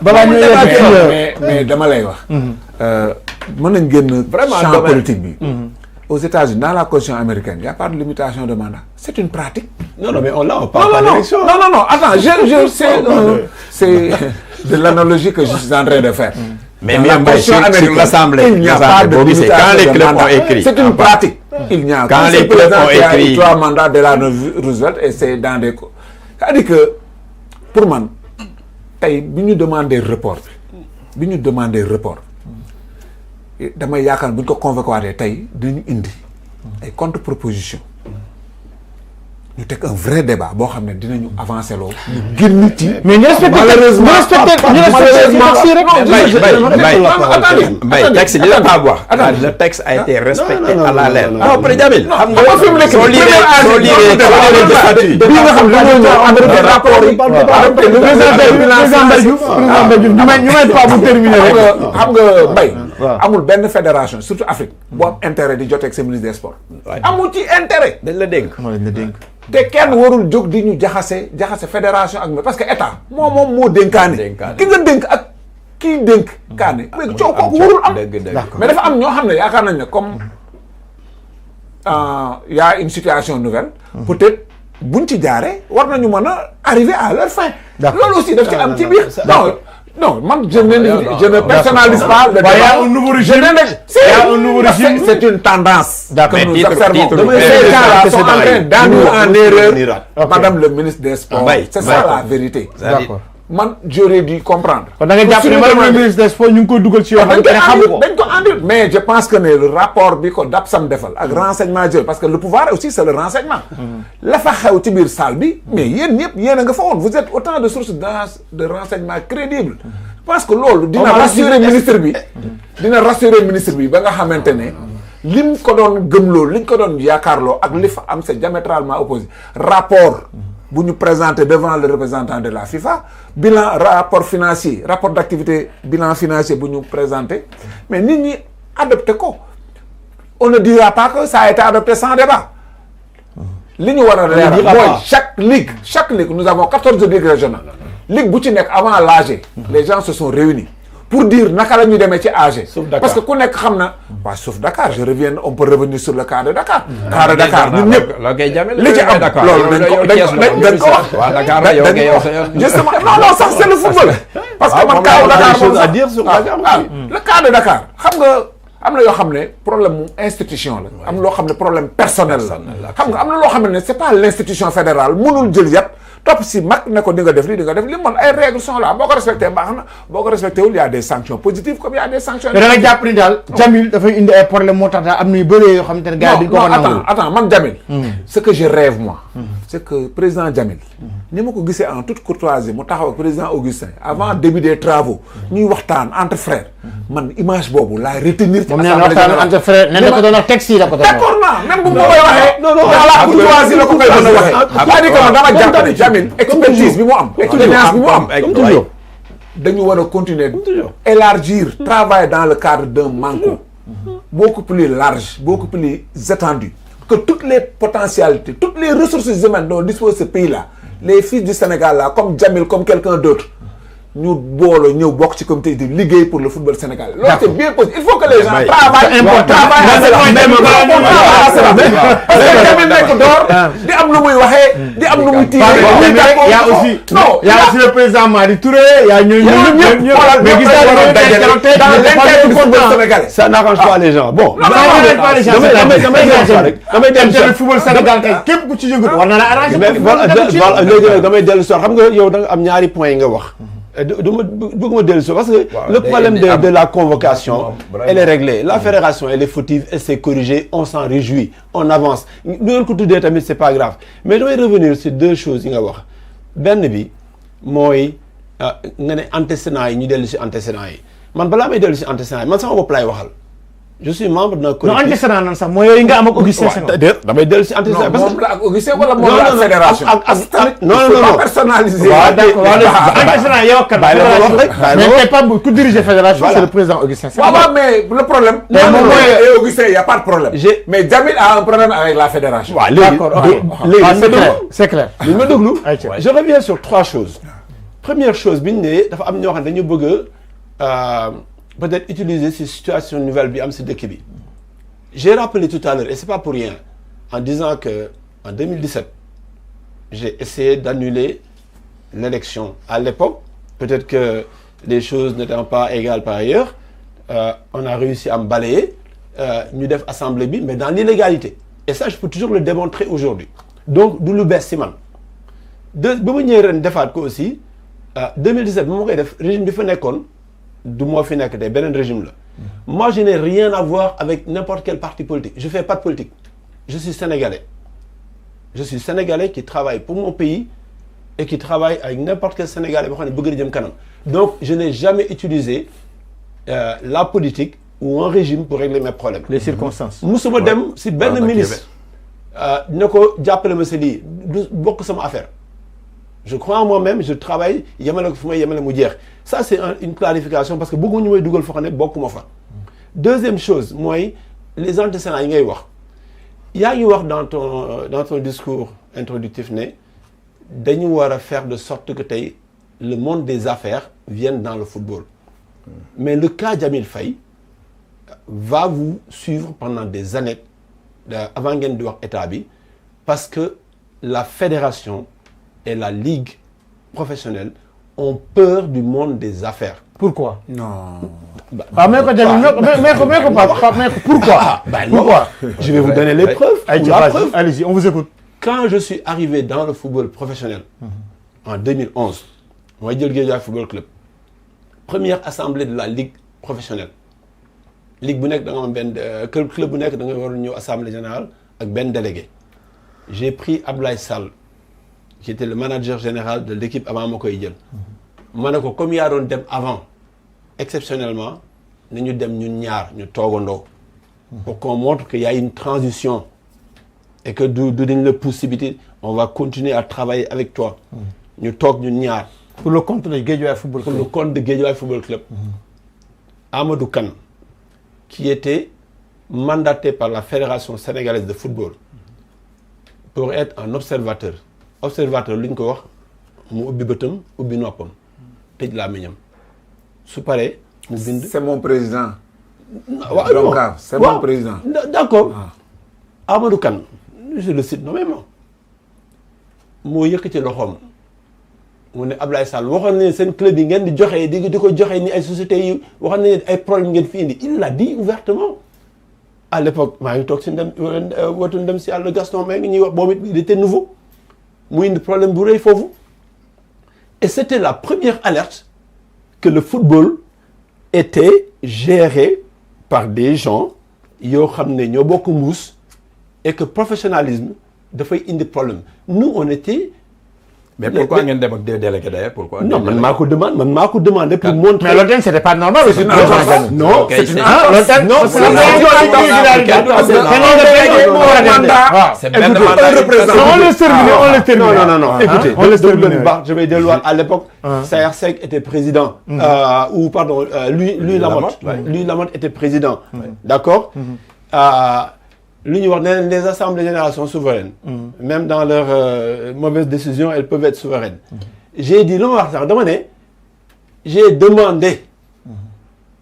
balaa ñu mais dama lay wax. mën nañ génn champ politique bi. Aux États-Unis, dans la constitution américaine, il n'y a pas de limitation de mandat. C'est une pratique. Non, mais on parle pas d'élection. Non, attends, c'est de l'analogie que je suis en train de faire. Mais la constitution américaine, l'Assemblée, il n'y a pas de limitation quand les de clubs mandat. ont écrit. C'est une pratique. Il n'y a quand les clubs ont écrit 3 mandats de la Roosevelt et c'est dans des... C'est-à-dire que, pour moi, si nous demandons des reports, damay yaakaar bu ñu ko convoqué waatee tey dinañu indi ay contre-proposition ñu teg un vrai débat boo xam ne dinañu avancer loolu. ñu génn ci. mais ñu respecté Mbaye texte li la pas wax. Le texte a été respecté à la lettre. non après Jamil xam nga fi mu nekk soo liree statut bi nga xam ne dañoo ñëw ànd ak rapport yi. ñu may pas bu terminer rek. xam nga Mbaye. amul benn fédération surtout Afrique boo am intérêt di joteeg sa ministre des sports. amul ci intérêt. dañ la dénk. te kenn warul jóg di ñu jaxase fédération ak parce que état moom moo dénkaane. ki nga dénk ak kii dénk kaane. mais coow kooku warul am. mais dafa am ñoo xam ne yaakaar nañ ne comme y a une situation nouvelle. peut-être buñ ci jaaree war nañu mën a arriver à leur fin. loolu aussi daf ci am ci biir. Non, moi, je ne personnalise pas le débat. Il y a un nouveau régime. C'est une tendance que nous observons. Mais ces gens-là sont en train d'amener en erreur Madame le ministre des Sports. C'est ça la vérité. D'accord. Man, j'aurais dû comprendre. Madame le ministre des Sports, nous avons dit que mais je pense que le rapport Biko d'Apsam Defal, avec renseignement, parce que le pouvoir aussi c'est le renseignement. La faille au Tibir Salbi, mais vous êtes autant de sources de renseignement crédibles. Je pense que l'eau, dina rassurer le ministre bi, dina rassurer le ministre bi, ba nga xamantene lim ko don gëmlo, liñ ko don yakarlo ak li fa am c'est diamétralement opposé. Rapport vous nous présentez devant le représentant de la FIFA, bilan, rapport financier, rapport d'activité, bilan financier, vous nous présentez, mais nous adoptons quoi? On ne dira pas que ça a été adopté sans débat. Chaque ligue, nous avons 14 ligues régionales. Ligue Boutinek avant l'AG, les gens se sont réunis pour dire nakala ñu démé ci AG. Parce que ku nek xamna wa sauf Dakar, je reviens, on peut revenir sur le cas de Dakar. Cas de Dakar ñun ñep li ci am loolu dañ ko wax wa Dakar la yow justement non ça c'est le football. Parce que man cas de Dakar chose à dire sur Dakar. Le cas de Dakar, xam nga am na yoo xam ne problème institution la. am loo xam ne problème personnel la. xam nga am na loo xam ne c'est pas l'institution fédérale mënul jël yat top si mag ne ko di nga def li man ay règles sont là boo ko respecté baax na boo ko respecté wul y a des sanctions positives comme il y a des sanctions. mais da nga jàpp ni daal Jamil dafay indi ay problème moo tax daal am na yu bëree yoo xamante ne gars yi duñ ko non attends man Jamil. ce que je rêve moi. c'est que président Jamil. ni ma ko gisee en toute courtoisie mu taxaw ak président Augustin avant début des travaux. ñuy waxtaan entre frères. man image boobu laay retenir. moom nee na waxtaan entre frères nee na ko doon wax texte yi la ko doon wax. d'accord naa même bu ma koy waxee. non la courtoisie la ko koy mën a waxee. c'est-à-dire que man dama jàpp ne Jamil expertise bi mu am. expérience bi mu am. dañu war a continuer élargir travailler dans le cadre d'un manco beaucoup plus large, beaucoup plus étendu, que toutes les potentialités, toutes les ressources humaines dont dispose ce pays-là, les fils du Sénégal là, comme Jamil, comme quelqu'un d'autre, nous boole ñëw bokk ci comité de liggéey pour le football sénégalais. Loolu c'est bien possible. Il faut que les gens travaillent. Parce que Jamil nekk door di am lu muy waxee, di am lu muy tiiree. Il y a aussi le président Madi Touré, il y a mais ça n'arrange pas les gens. Bon, le football sénégalais képp ku ci yëngu war na la arranger. damay dellu soir xam nga yow da nga am ñaari points nga wax. Bëgguma dellu soir parce que le problème de la convocation elle est réglée. La fédération elle est fautive, elle s'est corrigée, on s'en réjouit, on avance. Nu ngeen ko tuddee tamit c'est pas grave. Mais damay revenir sur deux choses yi nga wax. Benn bi mooy nga ne antécédents yi ñu dellu si antécédents yi man balaa may dellu si antécédents yi man sama bopp laay waxal. Je suis membre d'un collectif. Non, antécédent nan sax mooy yooyu nga am ak Augustin Senghor. damay dellu si antécédent parce que moom la ak Augustin wala moom la ak fédération. non pas personnalisé. waaw d'accord antécédent yow kat. mais c'est pas ku diriger fédération c'est le président Augustin Senghor. waaw mais le problème. et Augustin il y a pas de problème. mais Jamil a un problème avec la fédération. waaw léegi c'est clair. je reviens sur trois choses. première chose bi ñu ne dafa am ñoo xam ne dañu bëgg peut-être utiliser cette situation nouvelle bi am si dëkk bi. J'ai rappelé tout à l'heure et c'est pas pour rien en disant que en 2017 j'ai essayé d'annuler l'élection à l'époque. Peut-être que les choses n'étant pas égales par ailleurs, on a réussi à me balayer, ñu def assemblée bi, mais dans l'illégalité. Et ça, je peux toujours le démontrer aujourd'hui. Donc, du lu bees si man. Ba ma ñëwee ren defaat ko aussi 2017 bu ma koy def régime bi fa nekkoon du moo fi nekk tey beneen régime la. Moi, je n'ai rien à voir avec n'importe quel parti politique. Je fais pas de politique. Je suis sénégalais. Je suis sénégalais qui travaille pour mon pays et qui travaille avec n'importe quel Sénégalais boo xam ne bëgg na jëm kanam. Donc, je n'ai jamais utilisé la politique ou un régime pour régler mes problèmes. Les circonstances. musuma dem si benn ministre ne ko jàppale ma si lii du bokk sama affaire. Je crois en moi-même, je travaille yemale ko fu may yemale mu jeex. Ça, c'est une clarification parce que bëgguñu may dugal foo xam ne bokkuma fa. Deuxième chose mooy les antécédents yi ngay wax. yaa ngi wax dans ton discours introductif ne dañu war a faire de sorte que tey le monde des affaires vienne dans le football. Mais le cas Djamil Faye va vous suivre pendant des années avant ngeen di wax état bi parce que la fédération et la ligue professionnelle ont peur du monde des affaires. Pourquoi? Non. Mais pourquoi? Pourquoi? Je vais vous donner les preuves. Allez-y, on vous écoute. Quand je suis arrivé dans le football professionnel en 2011, moi jël Guédiawaye Football Club, première assemblée de la ligue professionnelle. Ligue bu nekk da nga am benn club bu nekk da nga war a ñëw assemblée générale ak benn délégué. J'ai pris Ablaye Sall qui était le manager général de l'équipe avant ma koy jël. Ma ne ko comme yaa doon dem avant exceptionnellement nañu dem ñun ñaar ñu toogandoo. Pour qu'on montre qu'il y a une transition et que du dañ la possibilité on va continuer à travailler avec toi. ñu toog ñun ñaar. Pour le compte de Guédiawaye Football Club. Pour le compte de Guédiawaye Football Club. Amadou Kane qui était mandaté par la Fédération sénégalaise de football pour être un observateur. Observateur lu ñu ko wax mu ubbi bëtam ubbi noppam tëj làmmiñam su paree mu bind. C'est mon président. waaw non c'est mon président. D'accord. Amadou Kane je le cite nommément moo yëkkati loxoom mu ne Ablaye Sall waxoon nañu seen club yi ngeen di joxe di ko joxe ni ay sociétés yi waxoon nañu ay problème ngeen fi indi il l'a dit ouvertement à l'époque maa ngi toog si ndem watu ndem si àll Gaston mais ngi ñuy wax boobu il était nouveau mu indi problème bu rëy foofu et c'était la première alerte que le football était géré par des gens yoo xam ne ñoo bokk mbuus et que professionnalisme dafay indi problème nous on était. Mais pourquoi ngeen dem ak des délégués d'ailleurs pourquoi? Non man maa ko demandé pour montrer. Mais l'autre c'était pas normal aussi. Non c'est c'est benn mandat. Non. Écoutez, je vais delluwaat à l'époque. Saër Seck était président. Ou pardon, Louis Lamotte était président. D'accord. Lu ñuy wax ne les assemblées générales sont souveraines. Même dans leurs mauvaises décisions elles peuvent être souveraines. J'ai dit lu ma wax sax dama ne j'ai demandé.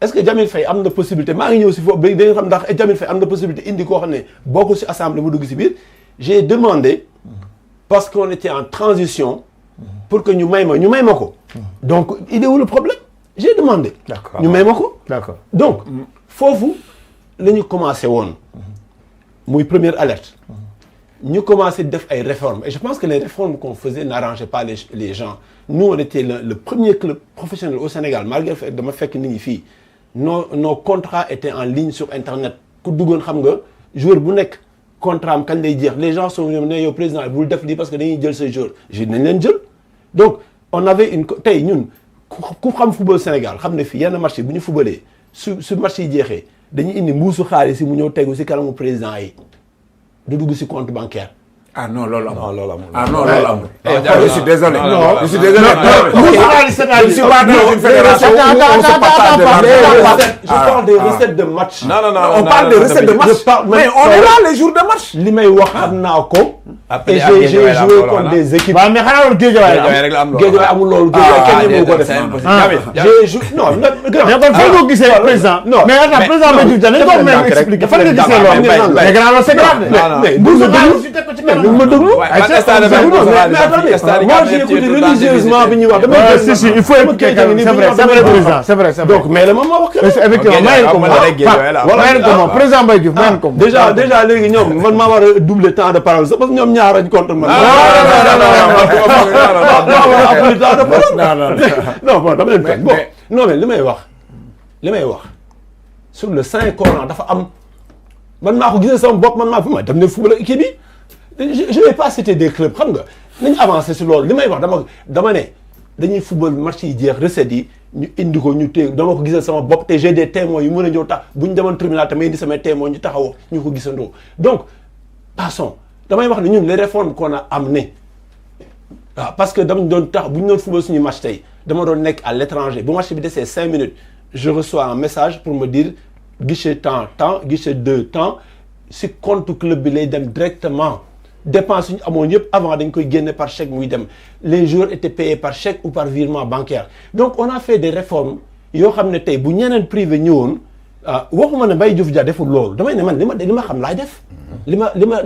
Est-ce que Djamil Faye am na possibilité maa ngi ñëw si foofu ba da nga xam ndax Djamil Faye am na possibilité indi koo xam ne bokkul si assemblée mu dugg si biir. J'ai demandé parce qu'on était en transition pour que ñu may ma ko. Donc il est où le problème? J'ai demandé. D'accord ñu may ma ko. D'accord Donc foofu la ñu commencé woon. Muy première alerte. Ñu commencé def ay réformes et je pense que les réformes qu'on faisait n'arrangeaient pas les gens. Nous on était le premier club professionnel au Sénégal malgré fait dama fekk nit ñi fii nos contrats étaient en ligne sur internet ku duggoon xam nga joueur bu nekk contrat am kañ lay jeex les gens sont ñoom ne yow président bul def lii parce que dañuy jël say joueurs nañ leen jël. Donc on avait une tey ñun ku xam football Sénégal xam ne fii yenn match yi bu ñu footballee su match yi jeexee. dañuy indi mbuusu xaalis yi mu ñëw tegu si kanamu président yi du dugg si compte bancaire. Ah non, loolu amul. Non, loolu amul. Ah non, loolu amul. non, Je suis désolé. non, Je suis désolé. Je Je suis pas dans une fédération où on se partage de l'argent. Je parle des recettes de match. Non, non, non. On parle des recettes de match. Mais on est là les jours de match. li may wax xam naa ko. Après, et après, j'ai joué contre des équipes. waaw mais xanaa loolu Guédiawaye Guédiawaye rek la am loolu. Guédiawaye amul loolu. Guédiawaye kenn ñëwu ko def. J'ai joué non mais kon foo ko gisee président. non mais attends président Mbaye Diouf dañu ko même expliquer fan nga gisee loolu. mais grand loolu c'est grave de. mais bu ma déglu si teg ko ci kanam. bu ma déglu. mais attendez moi j'ai écouté religieusement bi ñuy wax. si si il faut écouter c'est vrai président c'est vrai. donc mais le moment wax effectivement mayen ko moom président Mbaye Diouf mayen ko moom. déjà léegi ñoom man maa war a doubler temps de parole sax parce que ñoom ñaar lañ contre man. non bon dama leen fekk bon non mais li may wax sur le Saint Coran dafa am man maa ko gisee sama bopp man maa fi ma dem ne football ak équipe bi je vais pas citer des clubs xam nga nañ avancer si loolu li may wax dama ne dañuy football match yi jeex recettes yi ñu indi ko ñu téye dama ko gisal sama bopp te j'ai des témoins yu mën a ñëw tax bu ñu demoon tribunal tamit indi samay témoins ñu taxawoo ñu ko gisandoo donc passons damay wax ne ñun les réformes qu'on a amenées waaw parce que dama doon tax bu ñu doon football suñu match tey dama doon nekk à l'étranger bu match bi desee 5 minutes je reçois un message pour me dire guichet temps guichet 2 temps si compte club bi lay dem directement dépense ñu amoon yëpp avant dañ koy génne par chèque muy dem les joueurs étaient payés par chèque ou par virement bancaire donc on a fait des réformes yoo xam ne tey bu ñeneen privé ñëwoon waxuma ne Mbaye Diouf Dia deful loolu damay ne man li ma xam laay def li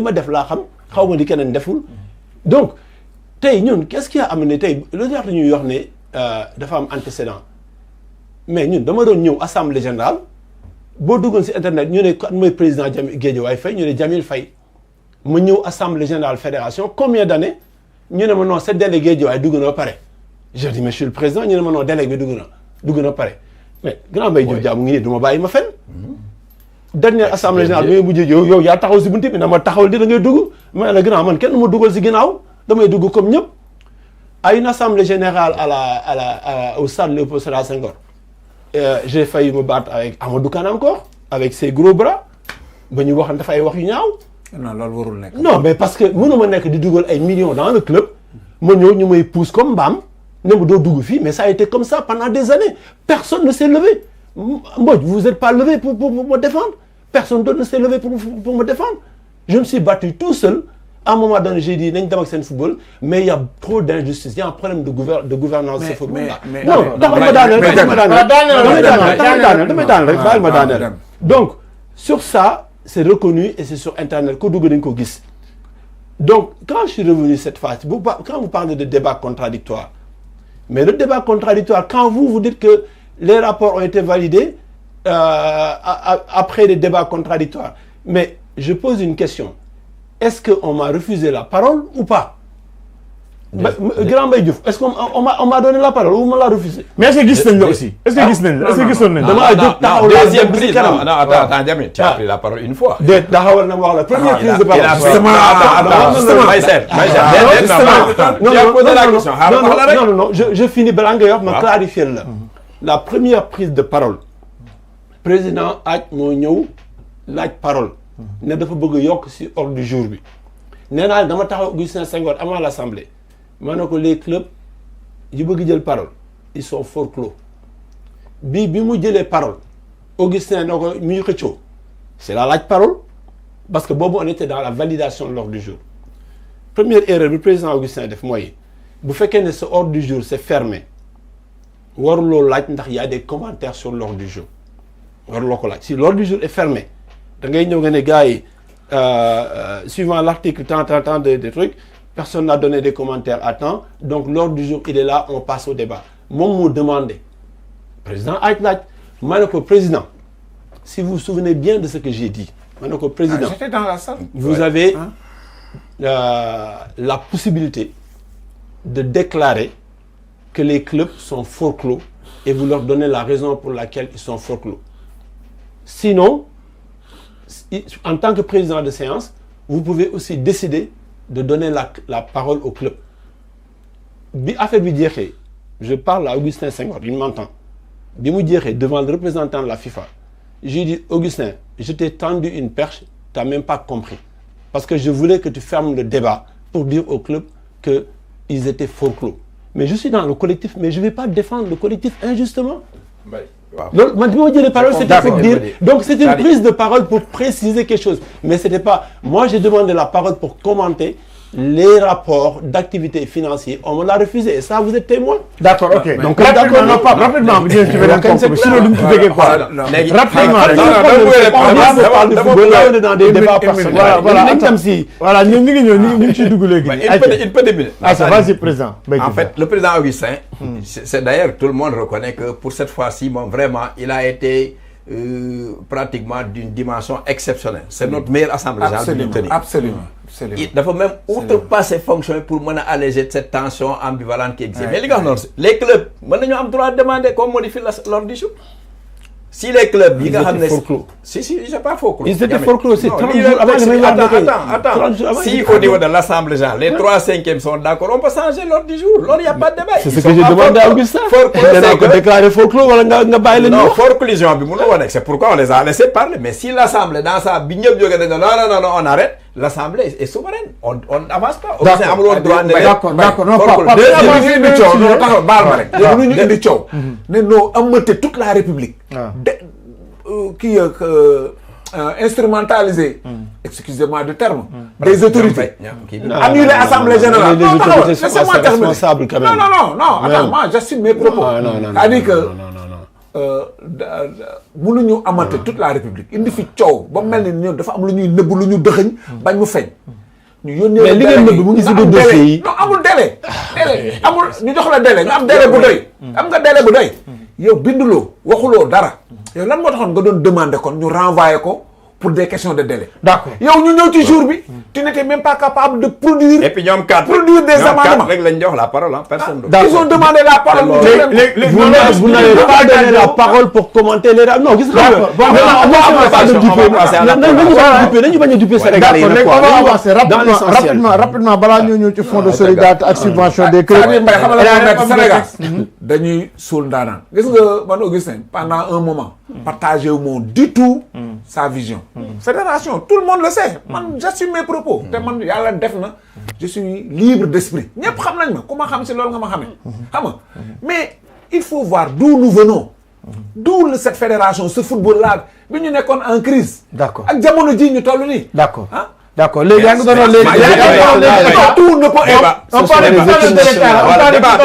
ma def laa xam xaw ma di keneen deful donc tey ñun qu'est-ce qui a amené tey lu tax ñuy wax ne dafa am antécédent mais ñun dama doon ñëw assemblée générale boo duggoon si internet ñu ne kan mooy président Guédiawaye Faye ñu ne Jamil Faye ma ñëw assemblée générale fédération combien d'années ñu ne ma non c'est délégué Guédiawaye dugg na ba pare je dis monsieur le président ñu ne ma non délégué bi dugg na pare mais grand Mbaye Diouf Dia mu ngi nii du ma bàyyi ma fenn dernière assemblée générale bi ngay mujjee yow yaa taxaw si bunti bi na ma taxawal di da ngay dugg ma ne la grand man kenn ma dugal si ginnaaw damay dugg comme ñëpp à une assemblée générale au stade Léopold Sédar Senghor j'ai failli me battre avec Amadou Kane encore avec ses gros bras ba ñu wax dafa ay wax yu ñaaw. non loolu warul nekk. non mais parce que mënu ma nekk di dugal ay millions dans le club ma ñëw ñu may pousse comme mbaam ne ma doo dugg fii mais ça a été comme ça pendant des années personne ne s'est levé Mbodj vous êtes pas levé pour me défendre personne d'autre ne s'est levé pour me défendre je me suis battu tout seul. À un moment donné, j'ai dit, nañ dem ak seen football, mais il y a trop d'injustice, il y a un problème de gouvernance de football là. Non, damay daaneel. Donc, sur ça, c'est reconnu et c'est sur Internet ko dugg dañ ko gis. Donc, quand je suis revenu cette fois, quand vous parlez de débat contradictoire, mais le débat contradictoire, quand vous dites que les rapports ont été validés après les débats contradictoires, mais je pose une question. Est-ce qu'on m'a refusé la parole ou pas? Grand Mbaye Diouf, est-ce qu'on m'a donné la parole ou on m'a refusé? Mais est-ce que gis nañ la aussi? Est-ce que gis nañ la? Est-ce que gisoon nañ la? Deuxième prise. Non, attends, Jamil, tu as pris la parole une fois. Taxawal na ma wax la première prise de parole. Non, je finis balaa ngay wax ma clarifier la première prise de parole. Président Aj moo ñëw laaj parole. ne dafa bëgg yokk ci ordre du jour bi nee naa dama taxaw Augustin Senghor avant l'Assemblée ma ne ko les clubs yi bëgg jël parole ils sont fort clos bi mu jëlee parole Augustin na ko muy xëccoo c'est la laaj parole parce que boobu on était dans la validation de l'ordre du jour première erreur bi président Augustin def mooy bu fekkee ne ce ordre du jour c'est fermé waruloo laaj ndax y a des commentaires sur l'ordre du jour waruloo ko laaj si l'ordre du jour est fermé da ngay ñëw nga ne gars yi suivant l'article tant de trucs personne n'a donné des commentaires à temps donc l'ordre du jour il est là on passe au débat moom moo demandé président aj laaj ma ne ko président si vous vous souvenez bien de ce que j'ai dit ma ne ko président j'étais dans la salle. vous avez la possibilité de déclarer que les clubs sont forclos et vous leur donnez la raison pour laquelle ils sont forclos sinon en tant que président de séance, vous pouvez aussi décider de donner la parole au club. Bi affaire bi jeexee, je parle à Augustin Senghor, il m'entend. Bi mu jeexee devant le représentant de la FIFA, j'ai dit Augustin, je t'ai tendu une perche, t'as même pas compris. parce que je voulais que tu fermes le débat pour dire au club qu'ils étaient forclos. Mais je suis dans le collectif, mais je ne vais pas défendre le collectif injustement. Donc, c'était pour dire. Donc, c'est une prise de parole pour préciser quelque chose. Mais ce n'était pas. Moi, j'ai demandé la parole pour commenter les rapports d'activité financière. On me l'a refusé. Et ça, vous êtes témoin. D'accord, ok. Donc, rapidement, on est dans des débats personnels. Voilà, vas-y, président. En fait, le président Augustin, c'est d'ailleurs, tout le monde reconnaît que pour cette fois-ci, vraiment, il a été pratiquement d'une dimension exceptionnelle. C'est notre meilleure assemblée générale. Absolument. Il faut même outrepasser ses fonctions pour alléger cette tension ambivalente qui existe. Mais les clubs, ils ont le droit de demander qu'on modifie l'ordre du jour. Si les clubs, ils étaient forclos. Si, j'ai pas forclos. Ils étaient forclos aussi. Attends. Si au niveau de l'Assemblée générale, les 3/5 sont d'accord, on peut changer l'ordre du jour. Là, il n'y a pas de débat. C'est ce que j'ai demandé à Augustin. Il a déclaré forclos, non, forclusion, c'est pourquoi on les a laissés parler. Mais si l'Assemblée, dans sa bignole, non, on arrête, l'Assemblée est souveraine. On n'avance pas. D'accord. Toute la République. Qui instrumentaliser, excusez-moi du terme, des autorités. Annuler l'Assemblée générale. Les autorités sont responsables quand même. Non, attends, moi j'assume mes propos. C'est-à-dire que mënuñu amate toute la République indi fi coow ba mel ni ñoom dafa am lu ñuy nëbb lu ñu dëxëñ bañ mu feeñ. ñu yónnee mais li ngeen nëbb mu ngi si biir dossier yi. non amul délai amul ñu jox la délai nga am délai bu doy. am nga délai bu doy. yow binduloo waxuloo dara. yow lan moo taxoon nga doon demander kon ñu renvoyer ko pour des questions de délai. D'accord. yow ñu ñëw ci jour bi. tu n'étais même pas capable de produire. Et puis ñoom produire des amendements. rek lañ jox la parole personne. Ils ont demandé la parole. Vous n'avez pas donné la parole pour commenter les non gis nga. nañu bañ a duper Sénégal yi on va avancer rapidement balaa ñoo ñëw ci fonds de solidarité ak subvention des clubs. Sénégal dañuy suul ndaanaan. gis nga man Augustin pendant un moment. partagé wu moom du tout sa vision. fédération tout le monde le sait. man j'assume mes propos. te man yàlla def na je suis libre d'esprit. ñëpp xam nañ ma ku ma xam si loolu nga ma xamee. xam nga mais il faut voir d'où nous venons. d'où cette fédération ce football là bi ñu nekkoon en crise. D'accord ak jamono ji ñu toll nii. D'accord d'accord léegi yaa ngi doon léegi. tout ne peut pas. on parle de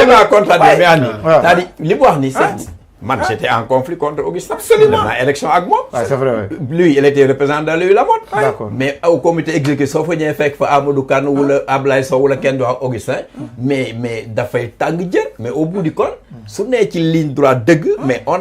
débat contre mais Annie. c'est-à-dire li mu wax nii c'est man j'étais en conflit contre Augustin. Absolument. Dans l'élection avec moi. Ouais, c'est vrai. Lui, il était représentant de lui la mode. D'accord. Mais au comité exécutif, sauf qu'il y a fait que Amadou Kane ou le Ablaye Sow ou le Kendo Augustin, mais d'affaires tang. Mais au bout du compte, ce n'est qu'une ligne droite de mais on a